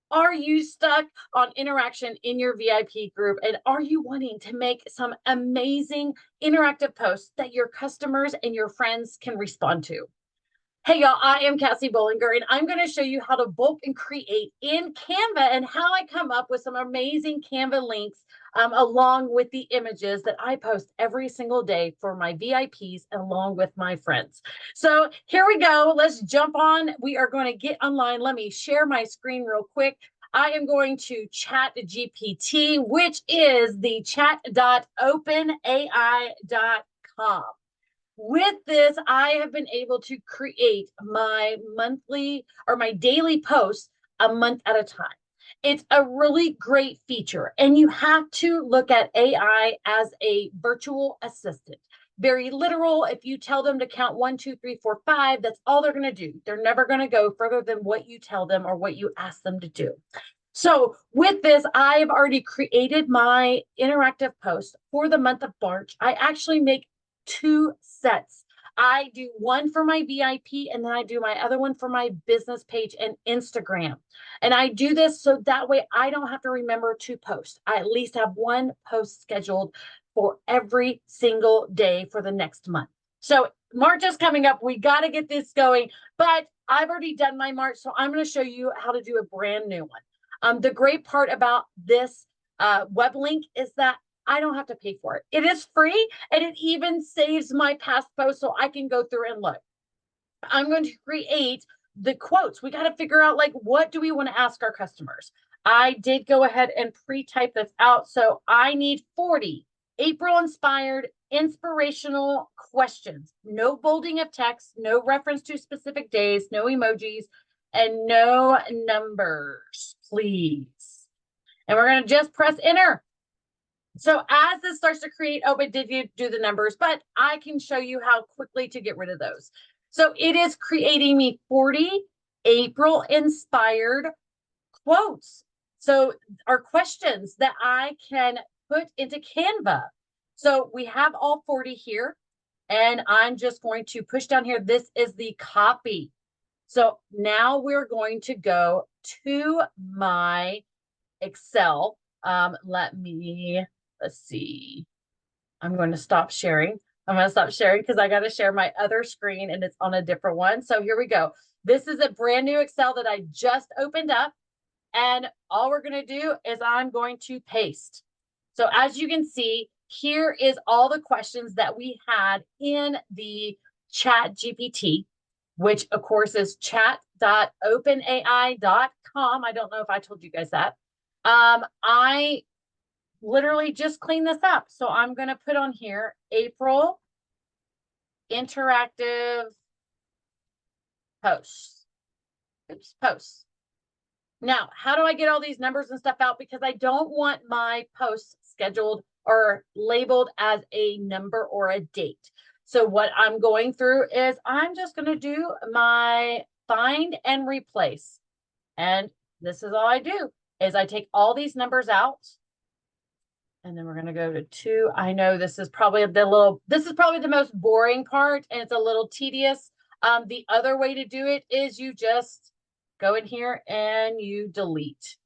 Are you stuck on interaction in your VIP group? And are you wanting to make some amazing interactive posts that your customers and your friends can respond to? Hey y'all, I am Cassie Bollinger, and I'm going to show you how to bulk and create in Canva and how I come up with some amazing Canva links along with the images that I post every single day for my VIPs along with my friends. So here we go. Let's jump on. We are going to get online. Let me share my screen real quick. I am going to Chat GPT, which is the chat.openai.com. With this, I have been able to create my monthly or my daily posts a month at a time. It's a really great feature, and you have to look at AI as a virtual assistant. Very literal. If you tell them to count 1, 2, 3, 4, 5, that's all they're going to do. They're never going to go further than what you tell them or what you ask them to do. So with this, I have already created my interactive post for the month of March. I actually make 2 sets. I do one for my VIP, and then I do my other one for my business page and Instagram. And I do this so that way I don't have to remember to post. I at least have one post scheduled for every single day for the next month. So March is coming up. We got to get this going, but I've already done my March, so I'm going to show you how to do a brand new one. The great part about this web link is that I don't have to pay for it. It is free, and it even saves my past posts so I can go through and look. I'm going to create the quotes. We got to figure out, like, what do we want to ask our customers? I did go ahead and pre-type this out. So I need 40 April-inspired, inspirational questions. No bolding of text, no reference to specific days, no emojis, and no numbers, please. And we're going to just press enter. So as this starts to create, oh, it did do the numbers, but I can show you how quickly to get rid of those. So it is creating me 40 April-inspired quotes. So are questions that I can put into Canva. So we have all 40 here, and I'm just going to push down here. This is the copy. So now we're going to go to my Excel. Let's see. I'm going to stop sharing. I'm going to stop sharing because I got to share my other screen and it's on a different one. So here we go. This is a brand new Excel that I just opened up. And all we're going to do is I'm going to paste. So as you can see, here is all the questions that we had in the Chat GPT, which of course is chat.openai.com. I don't know if I told you guys that. I literally just clean this up. So I'm going to put on here April interactive posts. Oops, posts. Now, how do I get all these numbers and stuff out? Because I don't want my posts scheduled or labeled as a number or a date. So what I'm going through is I'm just going to do my find and replace. And this is all I do is I take all these numbers out. And then we're going to go to 2. I know this is probably the most boring part, and it's a little tedious. The other way to do it is you just go in here and you delete.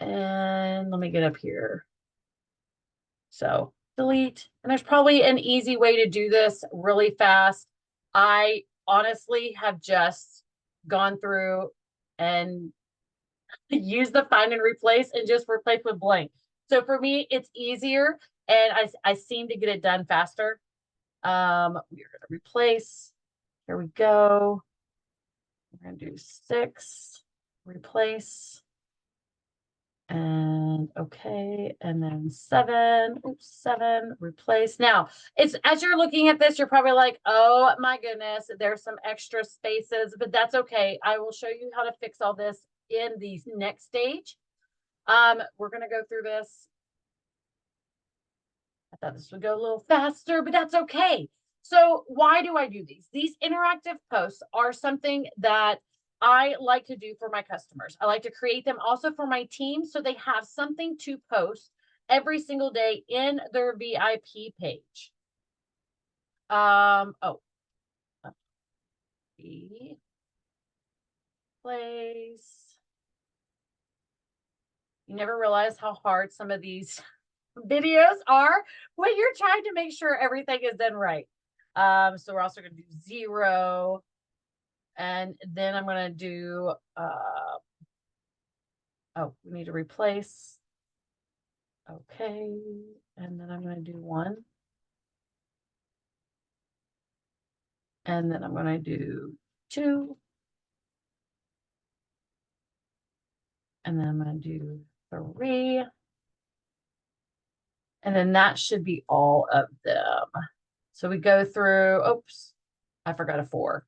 And let me get up here. So delete. And there's probably an easy way to do this really fast. I honestly have just gone through and use the find and replace and just replace with blank. So for me, it's easier and I seem to get it done faster. We're going to replace. Here we go. We're going to do 6, replace. And okay, and then 7, 7, replace. Now, it's as you're looking at this, you're probably like, oh my goodness, there's some extra spaces, but that's okay. I will show you how to fix all this in the next stage. We're going to go through this. I thought this would go a little faster, but that's okay. So why do I do these? These interactive posts are something that I like to do for my customers. I like to create them also for my team so they have something to post every single day in their VIP page. Place. You never realize how hard some of these videos are when you're trying to make sure everything is done right. So we're also going to do 0. And then I'm going to do, oh, we need to replace. Okay. And then I'm going to do 1. And then I'm going to do 2. And then I'm going to do 3. And then that should be all of them. So we go through, oops, I forgot a 4.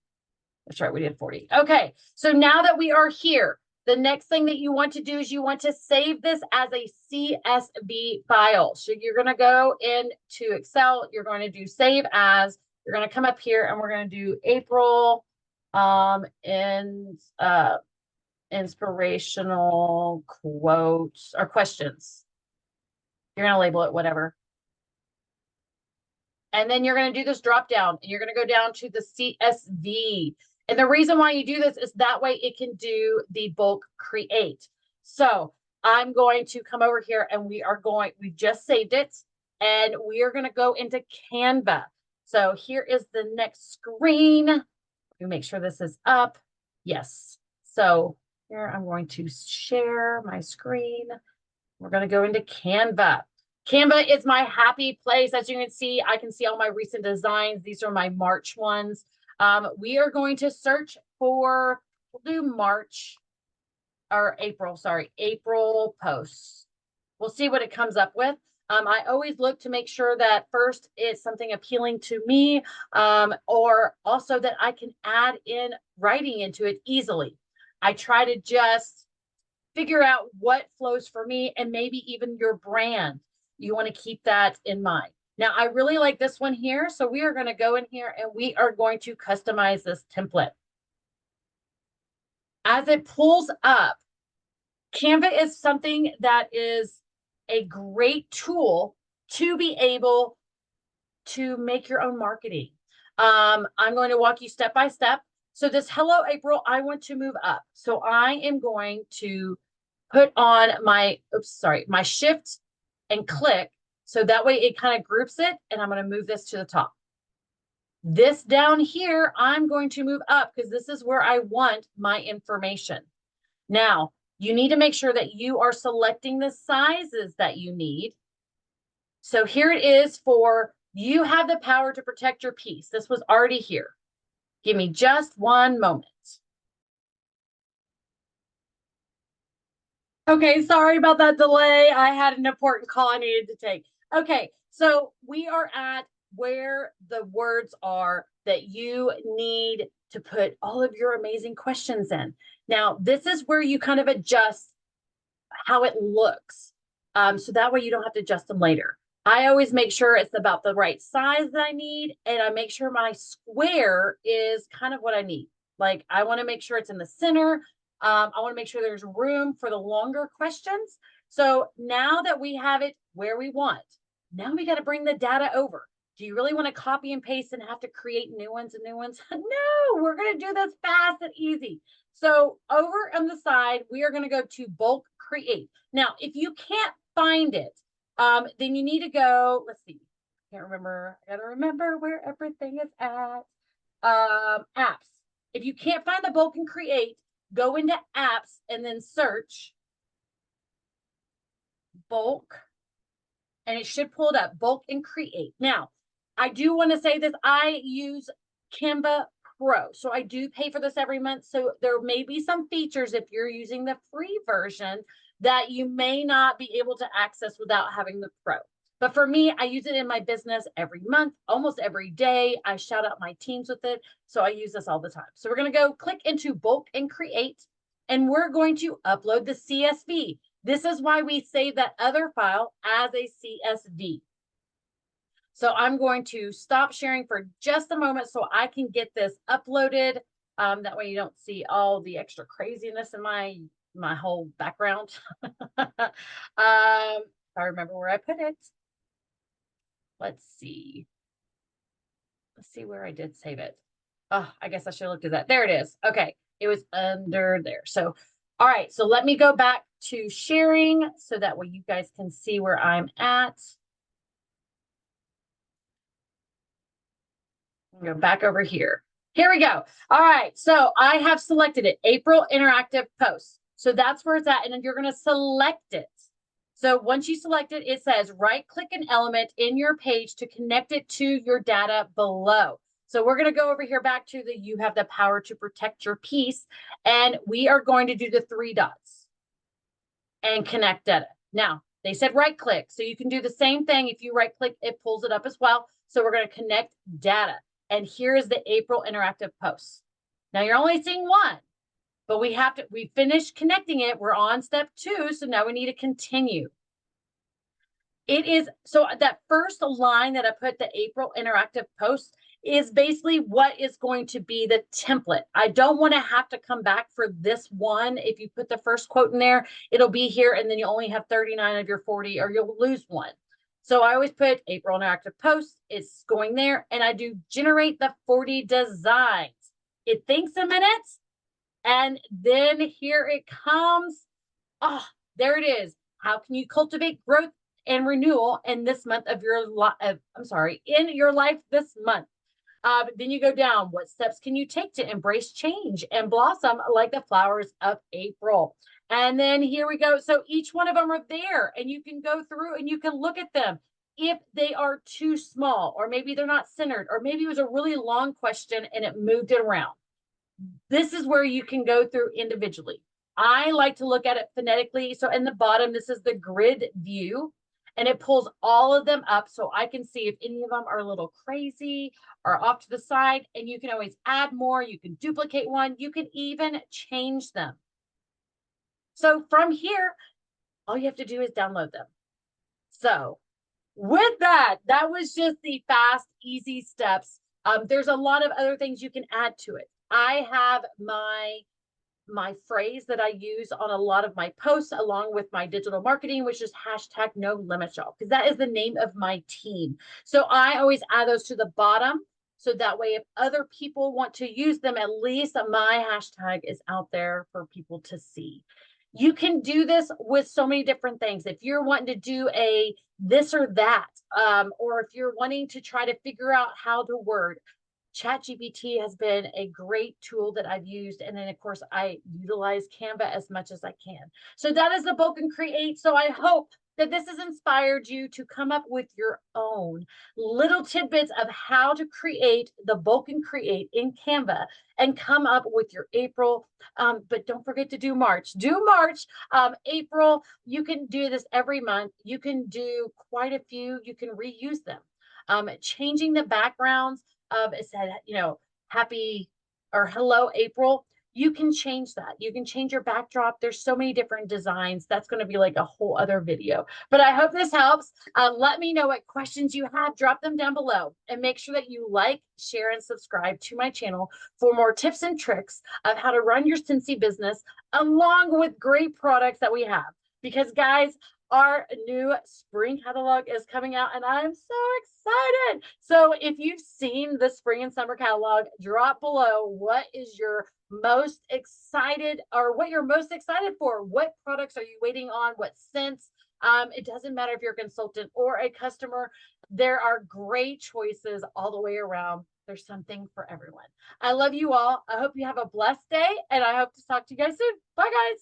That's right, we did 40. Okay, so now that we are here, the next thing that you want to do is you want to save this as a CSV file. So you're going to go into Excel, you're going to do save as, you're going to come up here and we're going to do April and inspirational quotes or questions. You're going to label it whatever. And then you're going to do this drop down and you're going to go down to the CSV. And the reason why you do this is that way it can do the bulk create. So I'm going to come over here and we just saved it and we are going to go into Canva. So here is the next screen. Let me make sure this is up. Yes. So here I'm going to share my screen. We're going to go into Canva. Canva is my happy place. As you can see, I can see all my recent designs. These are my March ones. We are going to search for, we'll do March or April, sorry, April posts. We'll see what it comes up with. I always look to make sure that first it's something appealing to me, or also that I can add in writing into it easily. I try to just figure out what flows for me and maybe even your brand. You want to keep that in mind. Now, I really like this one here. So we are going to go in here and we are going to customize this template. As it pulls up, Canva is something that is a great tool to be able to make your own marketing. I'm going to walk you step by step. So this Hello April, I want to move up. So I am going to put on my shift and click. So that way it kind of groups it. And I'm going to move this to the top. This down here, I'm going to move up because this is where I want my information. Now, you need to make sure that you are selecting the sizes that you need. So here it is for you have the power to protect your peace. This was already here. Give me just one moment. Okay, sorry about that delay. I had an important call I needed to take. Okay, so we are at where the words are that you need to put all of your amazing questions in. Now, this is where you kind of adjust how it looks. So that way you don't have to adjust them later. I always make sure it's about the right size that I need, and I make sure my square is kind of what I need. Like I want to make sure it's in the center. I want to make sure there's room for the longer questions. So now that we have it where we want, now we got to bring the data over. Do you really want to copy and paste and have to create new ones and new ones? No, we're going to do this fast and easy. So over on the side, we are going to go to bulk create. Now, if you can't find it, then you need to go, let's see, can't remember. I got to remember where everything is at. Apps. If you can't find the bulk and create, go into apps and then search bulk, and it should pull it up, bulk and create. Now, I do want to say this, I use Canva Pro. So I do pay for this every month. So there may be some features if you're using the free version that you may not be able to access without having the Pro. But for me, I use it in my business every month, almost every day. I shout out my teams with it. So I use this all the time. So we're going to go click into bulk and create, and we're going to upload the CSV. This is why we save that other file as a CSV. So I'm going to stop sharing for just a moment so I can get this uploaded. That way you don't see all the extra craziness in my whole background. If I remember where I put it. Let's see. Let's see where I did save it. Oh, I guess I should have looked at that. There it is. Okay. It was under there. So, all right. So let me go back to sharing so that way you guys can see where I'm at. Go back over here. Here we go. All right. So I have selected it, April Interactive Posts. So that's where it's at. And then you're going to select it. So once you select it, it says right click an element in your page to connect it to your data below. So we're going to go over here back to the you have the power to protect your piece. And we are going to do the 3 dots and connect data. Now, they said right click. So you can do the same thing. If you right click, it pulls it up as well. So we're going to connect data. And here is the April Interactive Posts. Now you're only seeing one, but we finished connecting it. We're on step 2. So now we need to continue. It is, so that first line that I put, the April Interactive Post, is basically what is going to be the template. I don't want to have to come back for this one. If you put the first quote in there, it'll be here and then you only have 39 of your 40 or you'll lose one. So I always put April Interactive Post. It's going there and I do generate the 40 designs. It thinks a minute and then here it comes. Oh, there it is. How can you cultivate growth and renewal in this month of your life? In your life this month. Then you go down. What steps can you take to embrace change and blossom like the flowers of April? And then here we go. So each one of them are there and you can go through and you can look at them. If they are too small, or maybe they're not centered, or maybe it was a really long question and it moved it around. This is where you can go through individually. I like to look at it phonetically. So in the bottom, this is the grid view. And it pulls all of them up so I can see if any of them are a little crazy or off to the side. And you can always add more. You can duplicate one. You can even change them. So from here, all you have to do is download them. So with that, that was just the fast, easy steps. There's a lot of other things you can add to it. I have my phrase that I use on a lot of my posts along with my digital marketing, which is hashtag no limit y'all, because that is the name of my team. So I always add those to the bottom. So that way, if other people want to use them, at least my hashtag is out there for people to see. You can do this with so many different things. If you're wanting to do a this or that, or if you're wanting to try to figure out how to word, ChatGPT has been a great tool that I've used. And then, of course, I utilize Canva as much as I can. So that is the Bulk and Create. So I hope that this has inspired you to come up with your own little tidbits of how to create the Bulk and Create in Canva and come up with your April. But don't forget to do March. Do March. April, you can do this every month. You can do quite a few. You can reuse them. Changing the backgrounds of it said, happy or hello, April. You can change that. You can change your backdrop. There's so many different designs. That's going to be like a whole other video. But I hope this helps. Let me know what questions you have. Drop them down below. And make sure that you like, share, and subscribe to my channel for more tips and tricks of how to run your Scentsy business along with great products that we have. Because, guys, our new spring catalog is coming out and I'm so excited. So if you've seen the spring and summer catalog, drop below what is your most excited or what you're most excited for. What products are you waiting on? What scents? It doesn't matter if you're a consultant or a customer. There are great choices all the way around. There's something for everyone. I love you all. I hope you have a blessed day and I hope to talk to you guys soon. Bye, guys.